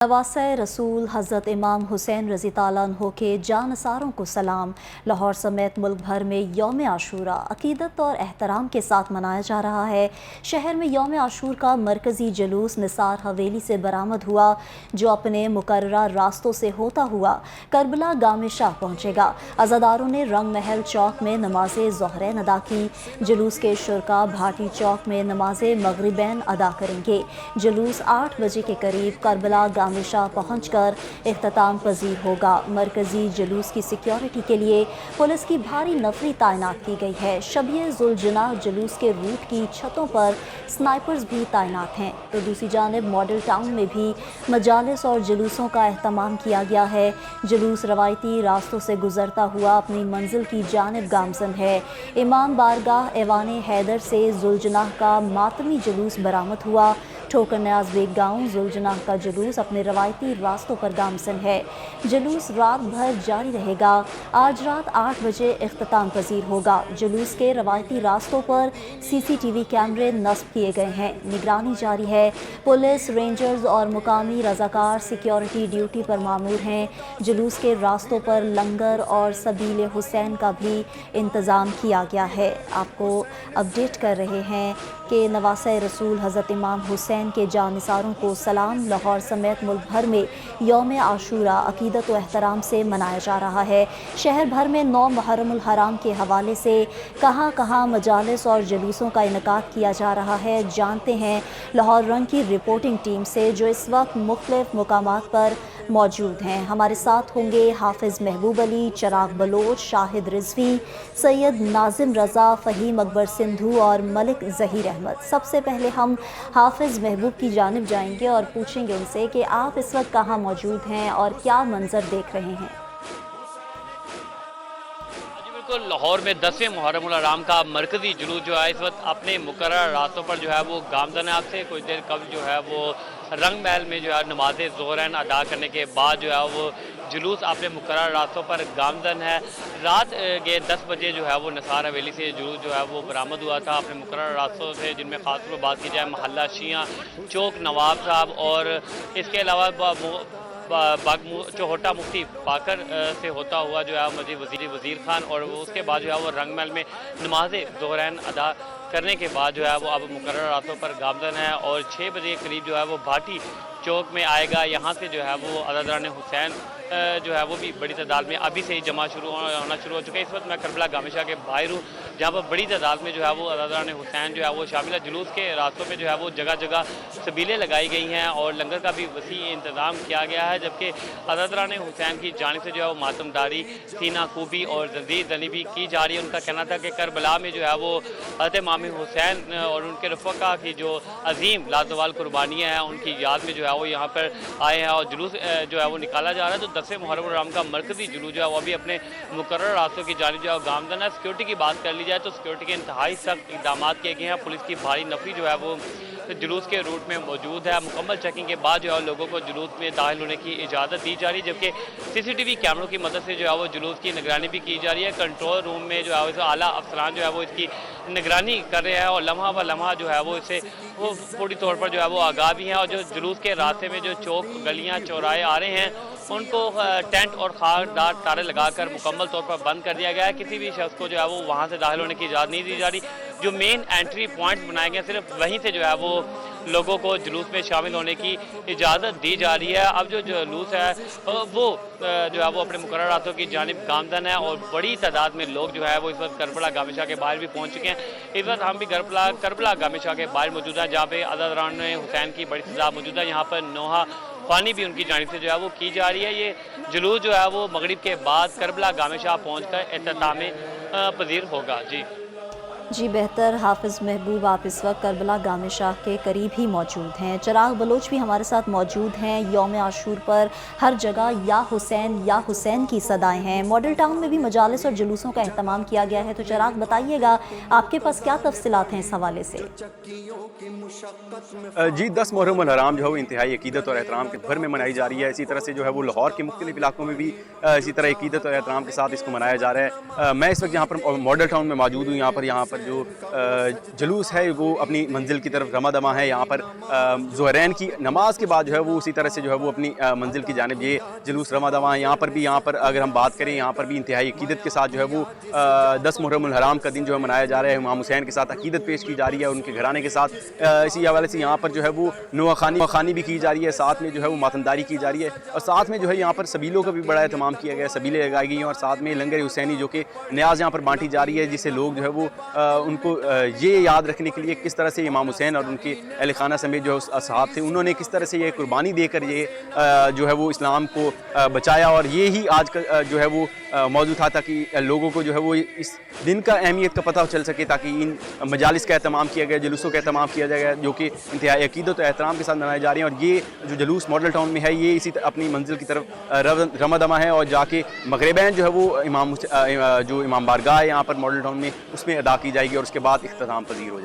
नवासे रसूल हज़रत इमाम हुसैन रज़ी ताला अन्हो के जानसारों को सलाम। लाहौर समेत मुल्क भर में यौम आशूरा अकीदत और एहतराम के साथ मनाया जा रहा है। शहर में यौम आशूर का मरकज़ी जुलूस निसार हवेली से बरामद हुआ, जो अपने मुकर्ररा रास्तों से होता हुआ करबला गाम शाह पहुँचेगा। अज़ादारों ने रंग महल चौक में नमाज ज़ोहरैन अदा की। जुलूस के शुरका भाटी चौक में नमाज मगरिबैन अदा करेंगे। जुलूस 8 बजे के करीब करबला शाह पहुंचकर इख्तिताम पजीर होगा। मरकजी जुलूस की सिक्योरिटी के लिए पुलिस की भारी नफरी तैनात की गई है। शब-ए ज़ुलजनाह जुलूस के रूट की छतों पर स्नाइपर्स भी तैनात हैं। तो दूसरी जानिब मॉडल टाउन में भी मजालिस और जुलूसों का एहतमाम किया गया है। जुलूस रवायती रास्तों से गुजरता हुआ अपनी मंजिल की जानिब गामजन है। इमाम बारगाह एवान हैदर से ज़ुलजनाह का मातमी जुलूस बरामद हुआ। ठोकर न्याज बेग गाँव ज़ुलजनाह का जुलूस अपने रवायती रास्तों पर गामजन है। जुलूस रात भर जारी रहेगा। आज रात 8 बजे इख्तिताम पजीर होगा। जुलूस के रवायती रास्तों पर CCTV कैमरे नस्ब किए गए हैं। निगरानी जारी है। पुलिस, रेंजर्स और मुकामी रजाकार सिक्योरिटी ड्यूटी पर मामूर हैं। जुलूस के रास्तों पर लंगर और सबील हुसैन का भी इंतज़ाम किया गया है। आपको अपडेट कर रहे हैं कि नवासे रसूल हज़रत इमाम हुसैन के जानिसारों को सलाम। लाहौर समेत मुल्क भर में यौम आशूरा अकीदत व एहतराम से मनाया जा रहा है। शहर भर में 9 मुहर्रमुल हराम के हवाले से कहाँ कहाँ मजालिस और जुलूसों का इनकाद किया जा रहा है, जानते हैं लाहौर रंग की रिपोर्टिंग टीम से, जो इस वक्त मुख्तलिफ मुकामात पर मौजूद हैं। हमारे साथ होंगे हाफिज़ महबूब अली, चिराग बलोच, शाहिद रिजवी, सैयद नाजिम रज़ा, फ़हीम अकबर सिंधु और मलिक ज़हीर अहमद। सबसे पहले हम हाफिज़ महबूब की जानिब जाएंगे और पूछेंगे उनसे कि आप इस वक्त कहाँ मौजूद हैं और क्या मंजर देख रहे हैं। बिल्कुल, लाहौर में 10वें मुहर्रमुल हराम का मरकज़ी जुलूस जो है इस वक्त अपने मुकर्रर रास्तों पर जो है वो गामजन है। आपसे कुछ देर कब जो है वो रंग महल में जो है नमाज ज़ोहरैन अदा करने के बाद जो है वो जुलूस अपने मुकर्रर रास्तों पर गामजन है। रात के 10 बजे जो है वो निसार हवेली से जुलूस जो है वो बरामद हुआ था अपने मुकर्रर रास्तों से, जिनमें ख़ास तौर पर बात की जाए महल्ला शिया चौक नवाब साहब और इसके अलावा चौहोटा मुफ्ती पाकर से होता हुआ जो है मस्जिद वज़ीर खान, और उसके बाद जो है वो रंग महल में नमाज ज़ोहरैन अदा करने के बाद जो है वो अब मुकर्रर रास्तों पर गामजन है और 6 बजे के करीब जो है वो भाटी चौक में आएगा। यहाँ से जो है वो अज़ादारान हुसैन जो है वो भी बड़ी तादाद में अभी से ही जमा होना शुरू हो चुके हैं। इस वक्त मैं करबला गाम शाह के बाहर हूँ, जहाँ पर बड़ी तादाद में जो है वो अज़ादारान हुसैन जो है वो शामिल है। जुलूस के रास्तों पे जो है वो जगह जगह सबीलें लगाई गई हैं और लंगर का भी वसी इंतज़ाम किया गया है, जबकि अज़ादारान हुसैन की जानिब से जो है वो मातमदारी, सीना खूबी और जंजीर ज़नी भी की जा रही है। उनका कहना था कि करबला में जो है वो हज़रत इमाम हुसैन और उनके रफ़क़ा की जो अजीम लाजवाल कुर्बानियाँ हैं उनकी याद में जो है वो यहाँ पर आए हैं और जुलूस जो है वो निकाला जा रहा है। तो 10वें मुहर्रमुल हराम का मरकज़ी जुलूस जो है वो अभी अपने मुकर्रर रास्तों की जानिब जो है गामजन है। सिक्योरिटी की बात कर ली जाए तो सिक्योरिटी के इंतहाई सख्त इक़दाम किए गए हैं। पुलिस की भारी नफरी जो है वो जुलूस के रूट में मौजूद है। मुकम्मल चेकिंग के बाद जो है लोगों को जुलूस में दाखिल होने की इजाज़त दी जा रही है, जबकि CCTV कैमरों की मदद से जो है वो जुलूस की निगरानी भी की जा रही है। कंट्रोल रूम में जो है आला अफसरान जो है वो इसकी निगरानी कर रहे हैं और लम्हा व लम्हा जो है वो इसे वो पूरी तौर पर जो है वो आगाह भी हैं। और जो जुलूस के रास्ते में जो चौक गलियाँ चौराहे आ रहे हैं उनको टेंट और खारदार तारे लगाकर मुकम्मल तौर पर बंद कर दिया गया है। किसी भी शख्स को जो है वो वहाँ से दाखिल होने की इजाज़त नहीं दी जा रही। जो मेन एंट्री पॉइंट्स बनाए गए सिर्फ वहीं से जो है वो लोगों को जुलूस में शामिल होने की इजाज़त दी जा रही है। अब जो जुलूस है वो जो है वो अपने मुकर्रर रास्तों की जानिब गामजन है और बड़ी तादाद में लोग जो है वो इस वक्त करबला गाम शाह के बाहर भी पहुँच चुके हैं। इस वक्त हम भी करबला गाम शाह के बाहर मौजूद हैं, जहाँ पे अज़ादारान हुसैन की बड़ी तादाद मौजूद है। यहाँ पर नोहा ख्वानी भी उनकी जानिब से जो है वो की जा रही है। ये जुलूस जो है वो मगरिब के बाद करबला गाम शाह पहुँच कर इख्तिताम पजीर होगा। जी बेहतर। हाफिज़ महबूब, आप इस वक्त करबला गाम शाह के करीब ही मौजूद हैं। चिराग बलोच भी हमारे साथ मौजूद हैं। यौम आशूर पर हर जगह या हुसैन की सदाएं हैं। मॉडल टाउन में भी मजालिस और जुलूसों का अहतमाम किया गया है। तो चिराग बताइएगा, आपके पास क्या तफसीलात हैं इस हवाले से? जी, 10 मुहर्रमुल हराम जो है वो इंतहाई अकीदत और एहतराम के भर में मनाई जा रही है। इसी तरह से जो है वो लाहौर के मुख्तलिफ इलाकों में भी इसी तरह अकीदत और एहतराम के साथ इसको मनाया जा रहा है। मैं इस वक्त यहाँ पर मॉडल टाउन में मौजूद हूँ। यहाँ पर پر جو جلوس ہے وہ اپنی منزل کی طرف رمہ دمہ ہے. یہاں پر ظہرین کی نماز کے بعد جو ہے وہ اسی طرح سے جو ہے وہ اپنی منزل کی جانب یہ جلوس رمہ دمہ ہے. یہاں پر اگر ہم بات کریں یہاں پر بھی انتہائی عقیدت کے ساتھ جو ہے وہ 10 محرم الحرام کا دن جو ہے منایا جا رہا ہے. امام حسین کے ساتھ عقیدت پیش کی جا رہی ہے, ان کے گھرانے کے ساتھ. اسی حوالے سے یہاں پر جو ہے وہ نواخانی بھی کی جا رہی ہے, ساتھ میں جو ہے وہ ماتمداری کی جا رہی ہے, اور ساتھ میں جو ہے یہاں پر سبیلوں کا بھی بڑا اہتمام کیا گیا ہے, سبیلیں لگائی گئی ہیں, اور ساتھ میں لنگر حسینی جو کہ نیاز یہاں پر بانٹی جا رہی ہے, جس سے لوگ جو ہے وہ ان کو یہ یاد رکھنے کے لیے کس طرح سے امام حسین اور ان کے اہل خانہ سمیت جو اصحاب تھے انہوں نے کس طرح سے یہ قربانی دے کر یہ جو ہے وہ اسلام کو بچایا. اور یہی آج کا جو ہے وہ موضوع تھا, تاکہ لوگوں کو جو ہے وہ اس دن کا اہمیت کا پتہ چل سکے, تاکہ ان مجالس کا اہتمام کیا گیا, جلوسوں کا اہتمام کیا جائے گا جو کہ انتہائی عقیدت و احترام کے ساتھ منائے جا رہے ہیں. اور یہ جو جلوس ماڈل ٹاؤن میں ہے یہ اسی اپنی منزل کی طرف رمہ دمہ ہے, اور جا کے مغربین جو ہے وہ امام بارگاہ یہاں پر ماڈل ٹاؤن میں اس میں ادا کی جائے گی, اور اس کے بعد اختتام پذیر ہو جائے گی.